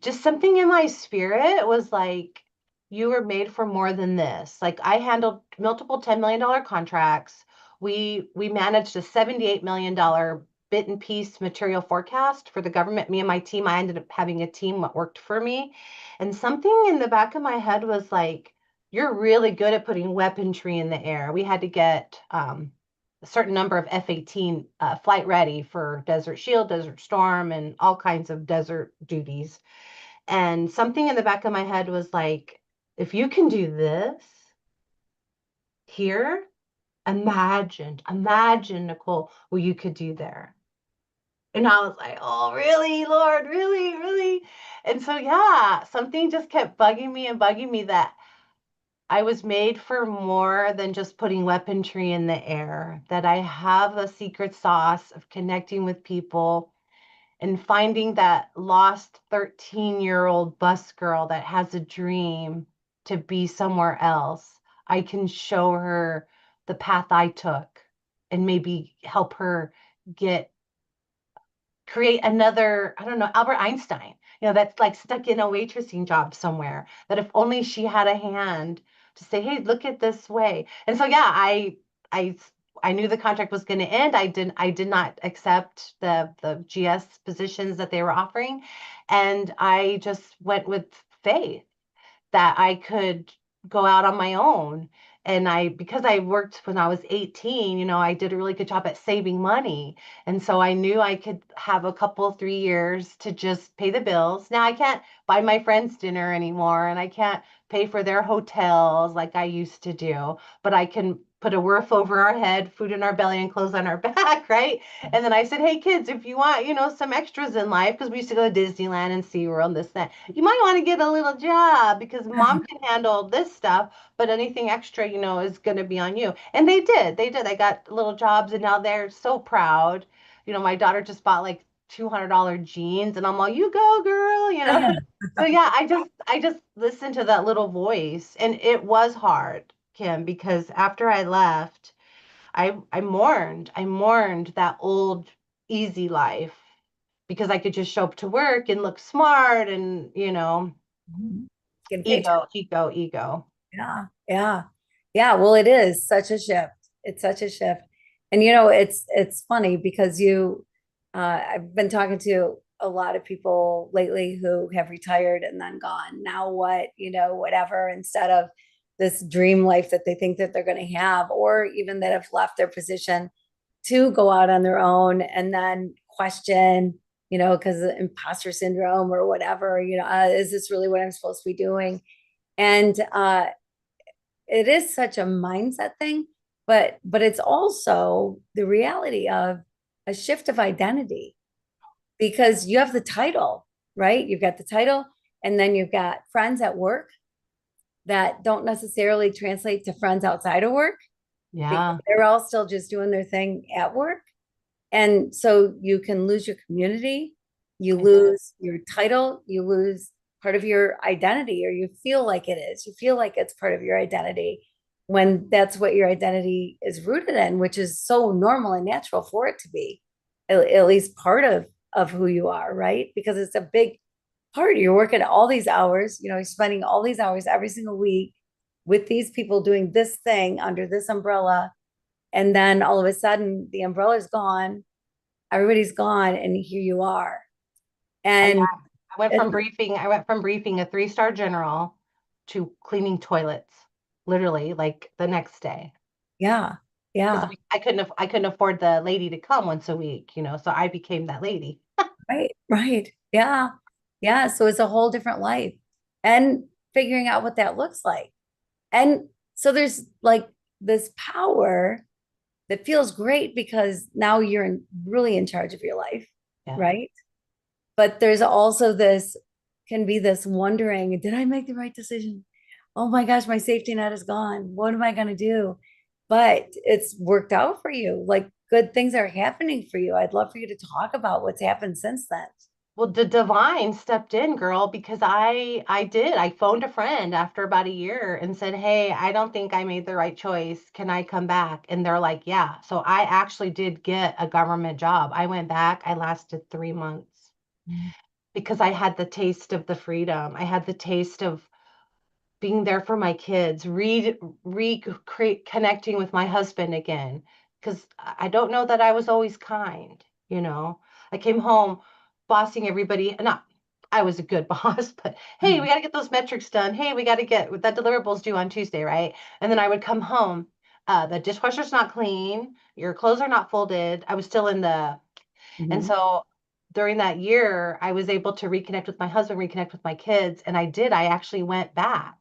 just something in my spirit was like, you were made for more than this. Like, I handled multiple $10 million contracts. We managed a $78 million bit and piece material forecast for the government. Me and my team, I ended up having a team that worked for me. And something in the back of my head was like, you're really good at putting weaponry in the air. We had to get a certain number of F-18 flight ready for Desert Shield, Desert Storm, and all kinds of desert duties. And something in the back of my head was like, if you can do this here, imagine, Nicole, what you could do there. And I was like, oh, really, Lord, really, really? And so, yeah, something just kept bugging me and bugging me that I was made for more than just putting weaponry in the air, that I have a secret sauce of connecting with people and finding that lost 13-year-old bus girl that has a dream to be somewhere else. I can show her the path I took and maybe help her get create another, I don't know, Albert Einstein, that's like stuck in a waitressing job somewhere, that if only she had a hand to say, hey, look at this way. And so, yeah, I, I knew the contract was going to end. I did not accept the GS positions that they were offering. And I just went with faith that I could go out on my own. And because I worked when I was 18, I did a really good job at saving money. And so I knew I could have a couple, 3 years to just pay the bills. Now I can't buy my friends dinner anymore, and I can't pay for their hotels like I used to do, but I can put a roof over our head, food in our belly, and clothes on our back, right? And then I said, hey, kids, if you want, some extras in life, because we used to go to Disneyland and SeaWorld, this, that, you might want to get a little job because mom can handle this stuff, but anything extra, is going to be on you. And they did. They did. They got little jobs, and now they're so proud. My daughter just bought like $200 jeans, and I'm all, you go, girl. So yeah, I just listened to that little voice, and it was hard, Kim, because after I left, I mourned. I mourned that old easy life because I could just show up to work and look smart and, Get paid. ego, ego, ego. Yeah, yeah, yeah. Well, it is such a shift. It's such a shift, and it's funny because I've been talking to a lot of people lately who have retired and then gone. Now what? Whatever. Instead of this dream life that they think that they're going to have, or even that have left their position to go out on their own and then question, because of imposter syndrome or whatever. Is this really what I'm supposed to be doing? And it is such a mindset thing, but it's also the reality of a shift of identity because you have the title, right? You've got the title, and then you've got friends at work that don't necessarily translate to friends outside of work because Yeah, they're all still just doing their thing at work. And so you can lose your community, you I did. lose your title, you lose part of your identity, or you feel like it is. You feel like it's part of your identity when that's what your identity is rooted in, which is so normal and natural for it to be, at least part of who you are, right? Because it's a big part. You're working all these hours, you're spending all these hours every single week with these people doing this thing under this umbrella, and then all of a sudden the umbrella's gone, everybody's gone, and here you are. I And it's, I went from briefing a 3-star general to cleaning toilets, literally like the next day. yeah, Because yeah, I couldn't afford the lady to come once a week, so I became that lady. right, right. Yeah, yeah. So it's a whole different life and figuring out what that looks like. And so there's like this power that feels great because now you're really in charge of your life, Yeah. right? But there's also this, can be this wondering, did I make the right decision? Oh my gosh, my safety net is gone. What am I going to do? But it's worked out for you. Like good things are happening for you. I'd love for you to talk about what's happened since then. Well, the divine stepped in, girl, because I did. I phoned a friend after about a year and said, "Hey, I don't think I made the right choice. Can I come back?" And they're like, "Yeah." So I actually did get a government job. I went back. I lasted 3 months because I had the taste of the freedom. I had the taste of being there for my kids, reconnecting with my husband again. Because I don't know that I was always kind. I came home bossing everybody. Not, I was a good boss, but hey, we got to get those metrics done. Hey, we got to get that deliverables due on Tuesday, right? And then I would come home. The dishwasher's not clean. Your clothes are not folded. I was still in the, and Mhm. so during that year, I was able to reconnect with my husband, reconnect with my kids. And I did. I actually went back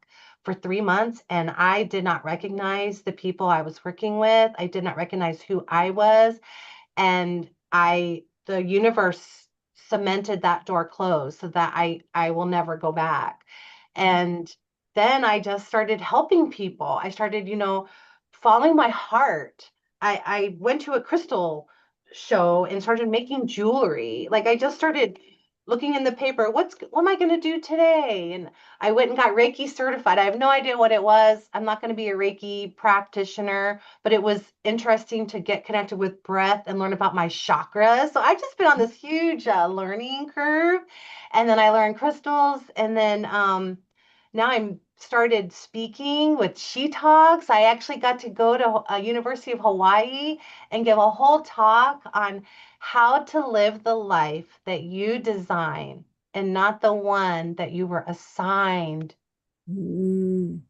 for 3 months and I did not recognize the people I was working with. I did not recognize who I was. And the universe cemented that door closed so that I will never go back. And then I just started helping people. I started, following my heart. I went to a crystal show and started making jewelry. Like I just started looking in the paper, what am I going to do today? And I went and got Reiki certified. I have no idea what it was. I'm not going to be a Reiki practitioner, but it was interesting to get connected with breath and learn about my chakras. So I've just been on this huge learning curve. And then I learned crystals. And then now I'm started speaking with She Talks. I actually got to go to University of Hawaii and give a whole talk on how to live the life that you design and not the one that you were assigned. Mm,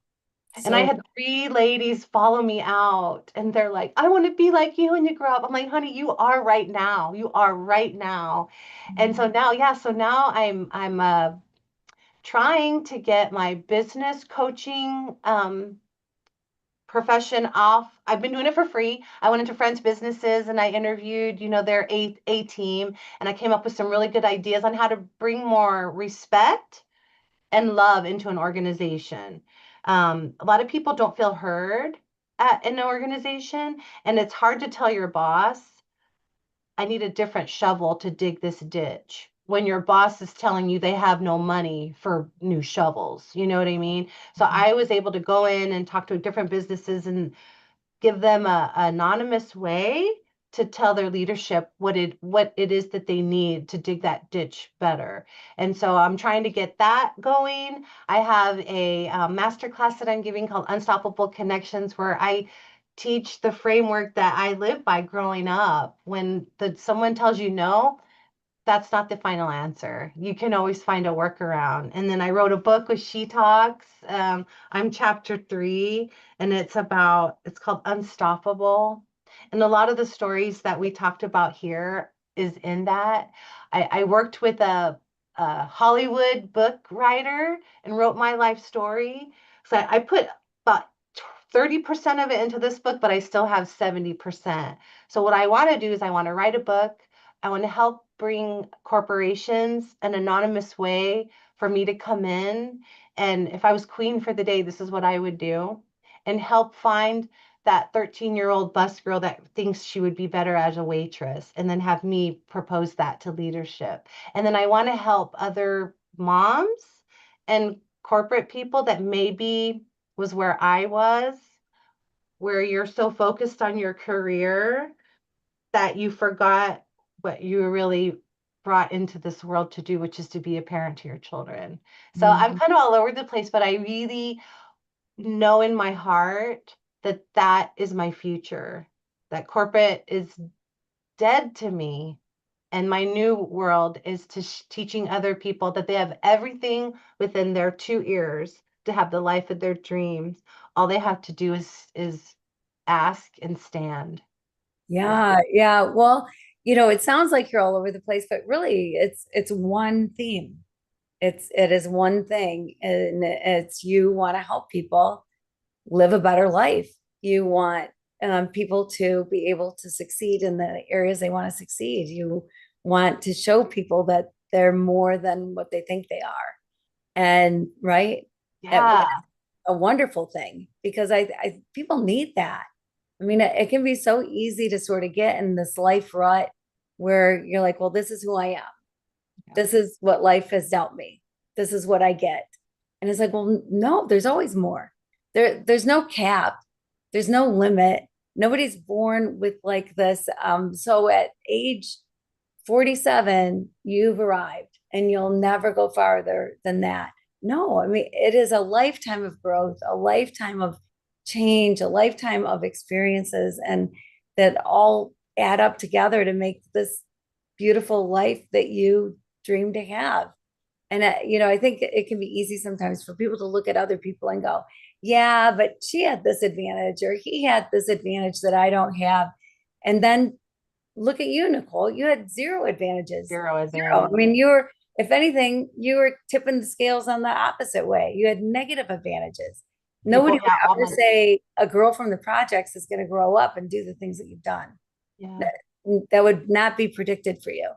And I so, had three ladies follow me out, and they're like, I want to be like you when you grow up. I'm like, honey, you are right now. You are right now. And so now, yeah, so now I'm trying to get my business coaching profession off. I've been doing it for free. I went into friends' businesses and I interviewed, their A team, and I came up with some really good ideas on how to bring more respect and love into an organization. A lot of people don't feel heard in an organization, and it's hard to tell your boss, I need a different shovel to dig this ditch when your boss is telling you they have no money for new shovels. You know what I mean? So I was able to go in and talk to different businesses and give them a anonymous way to tell their leadership what it is that they need to dig that ditch better. And so I'm trying to get that going. I have a master class that I'm giving called Unstoppable Connections, where I teach the framework that I live by growing up. When someone tells you no, that's not the final answer. You can always find a workaround. And then I wrote a book with She Talks. I'm chapter 3, and it's called Unstoppable. And a lot of the stories that we talked about here is in that. I worked with a Hollywood book writer and wrote my life story. So I put about 30% of it into this book, but I still have 70%. So what I want to do is I want to write a book. I want to help bring corporations an anonymous way for me to come in. And if I was queen for the day, this is what I would do, and help find that 13-year-old bus girl that thinks she would be better as a waitress, and then have me propose that to leadership. And then I want to help other moms and corporate people that maybe was where I was, where you're so focused on your career that you forgot what you were really brought into this world to do, which is to be a parent to your children. So I'm mm, kind of all over the place, but I really know in my heart that that is my future, that corporate is dead to me. And my new world is to teaching other people that they have everything within their 2 ears to have the life of their dreams. All they have to do is ask and stand. Yeah. yeah, yeah. Well, it sounds like you're all over the place, but really it's one theme. It is one thing, and it's you want to help people live a better life. You want people to be able to succeed in the areas they want to succeed. You want to show people that they're more than what they think they are. And right, which Yeah. is a wonderful thing because I people need that. I mean, it can be so easy to sort of get in this life rut where you're like, well, this is who I am. Yeah. This is what life has dealt me. This is what I get. And it's like, well, no, there's always more. There's no cap. There's no limit. Nobody's born with like this. So at age 47, you've arrived and you'll never go farther than that. No, I mean, it is a lifetime of growth, a lifetime of change, a lifetime of experiences, and that all add up together to make this beautiful life that you dream to have. And, I think it can be easy sometimes for people to look at other people and go, yeah, but she had this advantage or he had this advantage that I don't have. And then look at you, Nicole. You had zero advantages. Zero Zero. I advantage. mean, you were, if anything, you were tipping the scales on the opposite way. You had negative advantages. People, Nobody yeah, all would ever my, say a girl from the projects is going to grow up and do the things that you've done. yeah, That, that would not be predicted for you,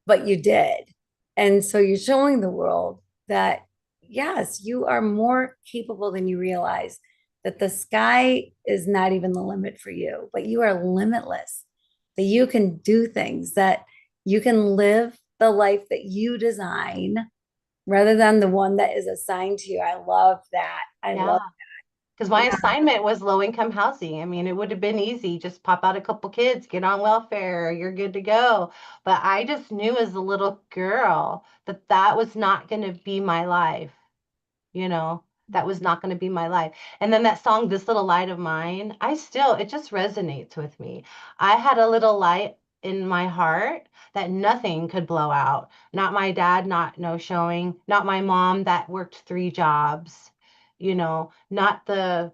but you did. And so you're showing the world that, yes, you are more capable than you realize, that the sky is not even the limit for you, but you are limitless, that you can do things, that you can live the life that you design rather than the one that is assigned to you. I love that. I yeah. love, Because my yeah, assignment was low income housing. I mean, it would have been easy. Just pop out a couple kids, get on welfare, you're good to go. But I just knew as a little girl that that was not going to be my life. You know, that was not going to be my life. And then that song, This Little Light of Mine, it just resonates with me. I had a little light in my heart that nothing could blow out. Not my dad, not no showing, not my mom that worked three jobs, not the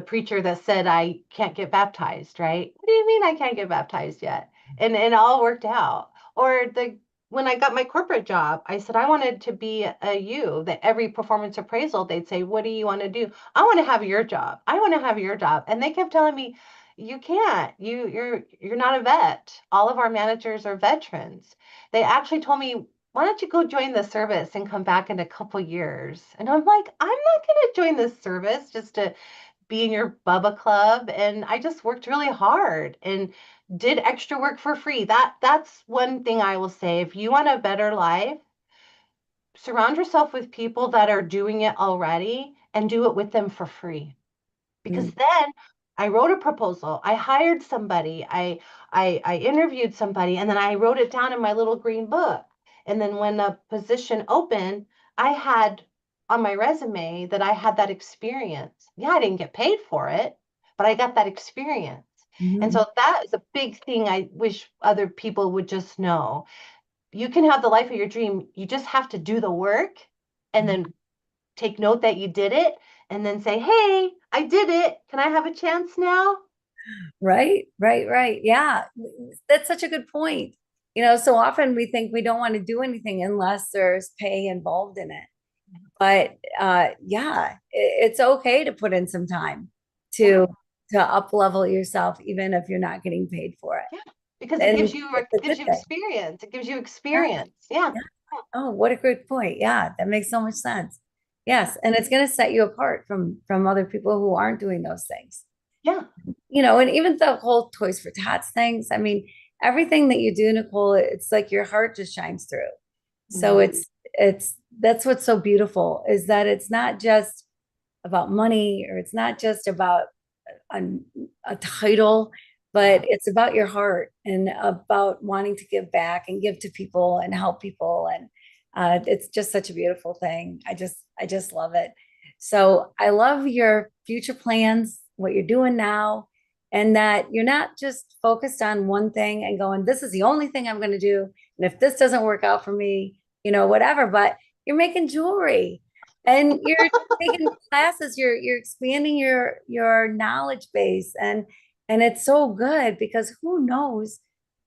preacher that said I can't get baptized, right? What do you mean I can't get baptized yet? And it all worked out. Or the when I got my corporate job, I said I wanted to be a you, that every performance appraisal, they'd say, what do you want to do? I want to have your job. I want to have your job. And they kept telling me, you can't. You're not a vet. All of our managers are veterans. They actually told me, why don't you go join the service and come back in a couple years? And I'm like, I'm not going to join this service just to be in your Bubba club. And I just worked really hard and did extra work for free. That's one thing I will say. If you want a better life, surround yourself with people that are doing it already and do it with them for free. Because mm, then I wrote a proposal, I hired somebody, I interviewed somebody, and then I wrote it down in my little green book. And then when the position opened, I had on my resume that I had that experience. Yeah, I didn't get paid for it, but I got that experience. And mhm, so that is a big thing I wish other people would just know. You can have the life of your dream. You just have to do the work and mhm. then take note that you did it, and then say, hey, I did it. Can I have a chance now? Right, right, right. Yeah, that's such a good point. So often we think we don't want to do anything unless there's pay involved in it. But yeah, it's okay to put in some time Yeah, to up level yourself, even if you're not getting paid for it. yeah. Because it And gives you it's it a gives good you thing. experience. It gives you Yeah, experience. Yeah. yeah. Oh, what a great point. Yeah, that makes so much sense. Yes, and it's going to set you apart from other people who aren't doing those things. Yeah. And even the whole Toys for Tots things. I mean, everything that you do, Nicole, it's like your heart just shines through. So Mhm. it's that's what's so beautiful is that it's not just about money or it's not just about a, a title, but Yeah. it's about your heart and about wanting to give back and give to people and help people. And it's just such a beautiful thing. I just love it. So I love your future plans, what you're doing now, and that you're not just focused on one thing and going, this is the only thing I'm going to do. And if this doesn't work out for me, whatever, but you're making jewelry and you're taking classes, you're expanding your knowledge base, and it's so good because who knows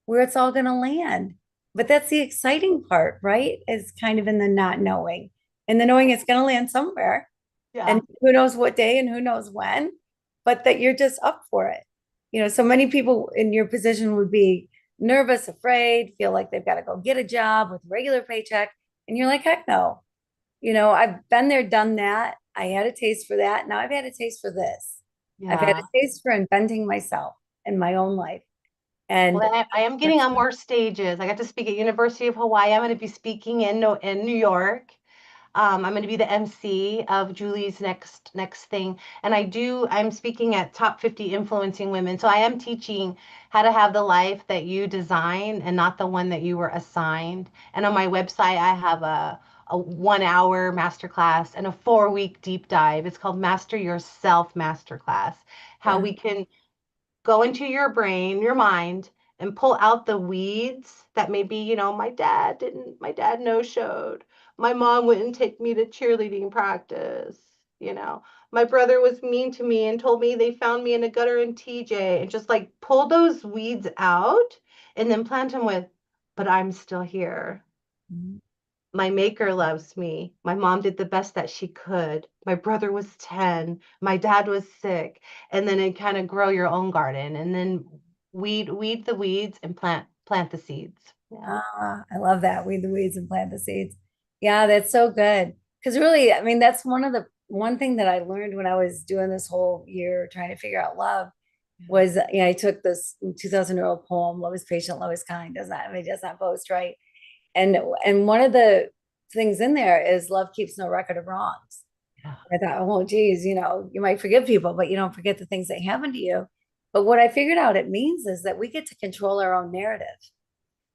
where it's all going to land. But that's the exciting part, right? Is kind of in the not knowing and the knowing it's going to land somewhere, Yeah. and who knows what day and who knows when, but that you're just up for it. So many people in your position would be nervous, afraid, feel like they've got to go get a job with a regular paycheck, and you're like, heck no. I've been there, done that. I had a taste for that. Now I've had a taste for this. I've had Yeah. a taste for inventing myself in my own life. Well, And I am getting that's on more stages. I got to speak at University of Hawaii. I'm going to be speaking in New York. I'm going to be the MC of Julie's next thing, and I'm speaking at Top 50 Influencing Women. So I am teaching how to have the life that you design and not the one that you were assigned. And on my website, I have a 1 hour masterclass and a 4 week deep dive. It's called Master Yourself Masterclass. How yeah. we can go into your brain, your mind, and pull out the weeds that maybe, my dad no showed. My mom wouldn't take me to cheerleading practice, you know. My brother was mean to me and told me they found me in a gutter in TJ, and just like pull those weeds out And then plant them with, but I'm still here. Mhm. My maker loves me. My mom did the best that she could. My brother was 10. My dad was sick. And then it kind of grow your own garden and then weed the weeds and plant the seeds. Yeah. Ah, I love that. Weed the weeds and plant the seeds. Yeah, that's so good. Because really, I mean, that's one thing that I learned when I was doing this whole year trying to figure out love was, I took this 2000-year-old poem, "Love is patient, love is kind, does not, I mean, does not boast," right? And one of the things in there is love keeps no record of wrongs. Yeah. I thought, oh, geez, you might forgive people, but you don't forget the things that happened to you. But what I figured out it means is that we get to control our own narrative.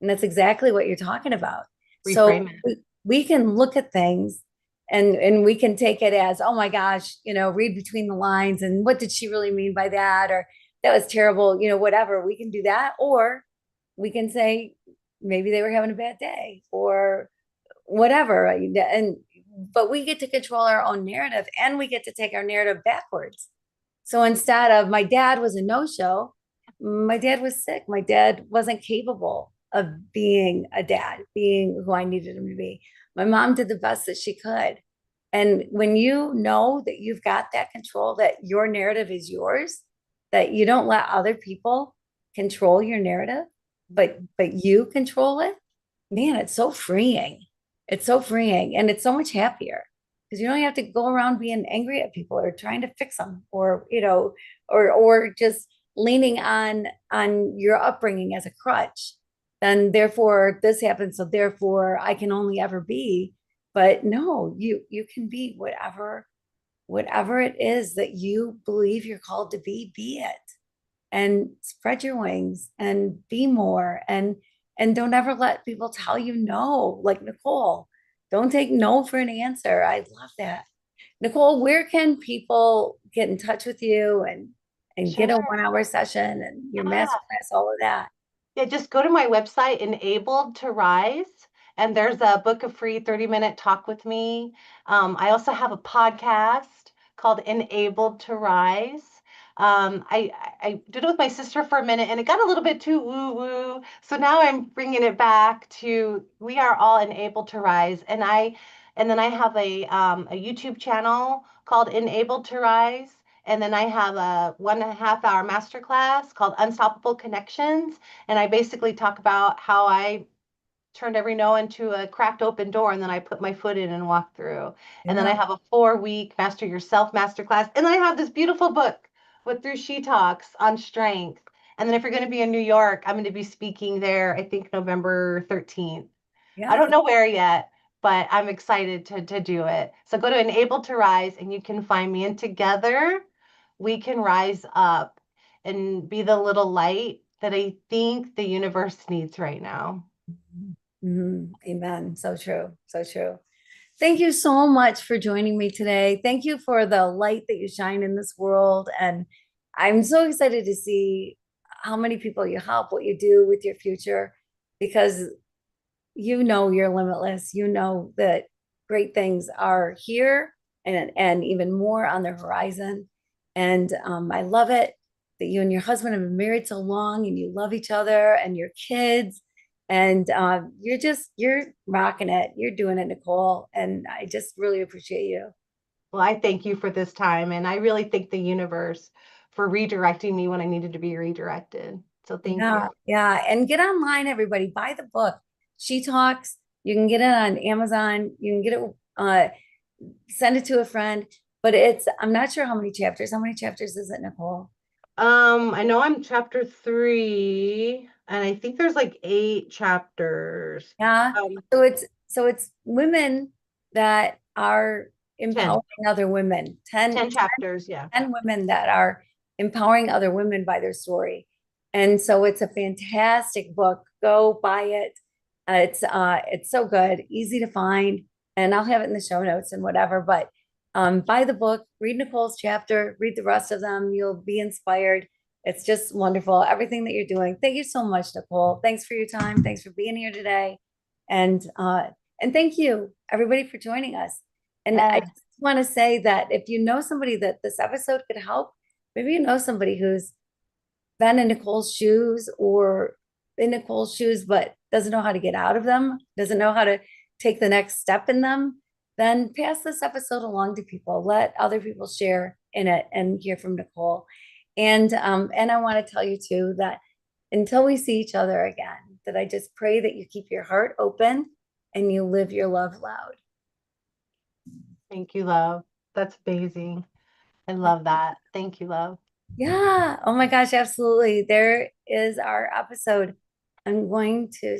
And that's exactly what you're talking about. So Reframe it. we can look at things and we can take it as, oh my gosh, read between the lines and what did she really mean by that? Or that was terrible, whatever. We can do that. Or we can say maybe they were having a bad day or whatever. But we get to control our own narrative and we get to take our narrative backwards. So instead of my dad was a no-show, my dad was sick. My dad wasn't capable of being a dad, being who I needed him to be. My mom did the best that she could. And when you know that you've got that control, that your narrative is yours, that you don't let other people control your narrative, but you control it, man, it's so freeing. It's so freeing and it's so much happier because you don't have to go around being angry at people or trying to fix them or or just leaning on your upbringing as a crutch. Then therefore this happens, so therefore I can only ever be. But no, you can be whatever it is that you believe you're called to be it and spread your wings and be more and don't ever let people tell you no, like Nicole. Don't take no for an answer. I love that. Nicole, where can people get in touch with you and get a Sure. 1 hour session and your Yeah. masterclass, all of that? Yeah, just go to my website, Enabled to Rise, and there's a book a free 30-minute talk with me. I also have a podcast called Enabled to Rise. I did it with my sister for a minute and it got a little bit too woo woo. So now I'm bringing it back to we are all enabled to rise. And then I have a YouTube channel called Enabled to Rise. And then I have a 1.5 hour masterclass called Unstoppable Connections. And I basically talk about how I turned every no into a cracked open door and then I put my foot in and walked through. And then Yeah. I have a 4 week Master Yourself masterclass. And then I have this beautiful book with Through She Talks on strength. And then if you're going to be in New York, I'm going to be speaking there, I think November 13th. I Yeah. don't know where yet, but I'm excited to do it. So go to Enable to Rise and you can find me. And together we can rise up and be the little light that I think the universe needs right now. Amen. So true. So true. Thank you so much for joining me today. Thank you for the light that you shine in this world. And I'm so excited to see how many people you help, what you do with your future, because you're limitless. You know that great things are here and even more on the horizon. And I love it that you and your husband have been married so long and you love each other and your kids. And you're rocking it. You're doing it, Nicole. And I just really appreciate you. Well, I thank you for this time. And I really thank the universe for redirecting me when I needed to be redirected. So thank Yeah, you. yeah. And get online, everybody. Buy the book. She Talks. You can get it on Amazon. You can get it, send it to a friend. But I'm not sure how many chapters. How many chapters is it, Nicole? I know I'm chapter 3, and I think there's like 8 chapters. Yeah. Um, So it's women that are 10. empowering other women. 10 chapters, yeah. 10 women that are empowering other women by their story. And so it's a fantastic book. Go buy it. It's so good, easy to find, and I'll have it in the show notes and whatever. But buy the book, read Nicole's chapter, read the rest of them. You'll be inspired. It's just wonderful, everything that you're doing. Thank you so much, Nicole. Thanks for your time. Thanks for being here today, and thank you everybody for joining us. And I Yeah. just want to say that if you know somebody that this episode could help, maybe you know somebody who's been in Nicole's shoes or in Nicole's shoes, but doesn't know how to get out of them, doesn't know how to take the next step in them, then pass this episode along to people. Let other people share in it and hear from Nicole. And I want to tell you too that until we see each other again, that I just pray that you keep your heart open and you live your love loud. Thank you, love. That's amazing. I love that. Thank you, love. Yeah. Oh my gosh, absolutely. There is our episode. I'm going to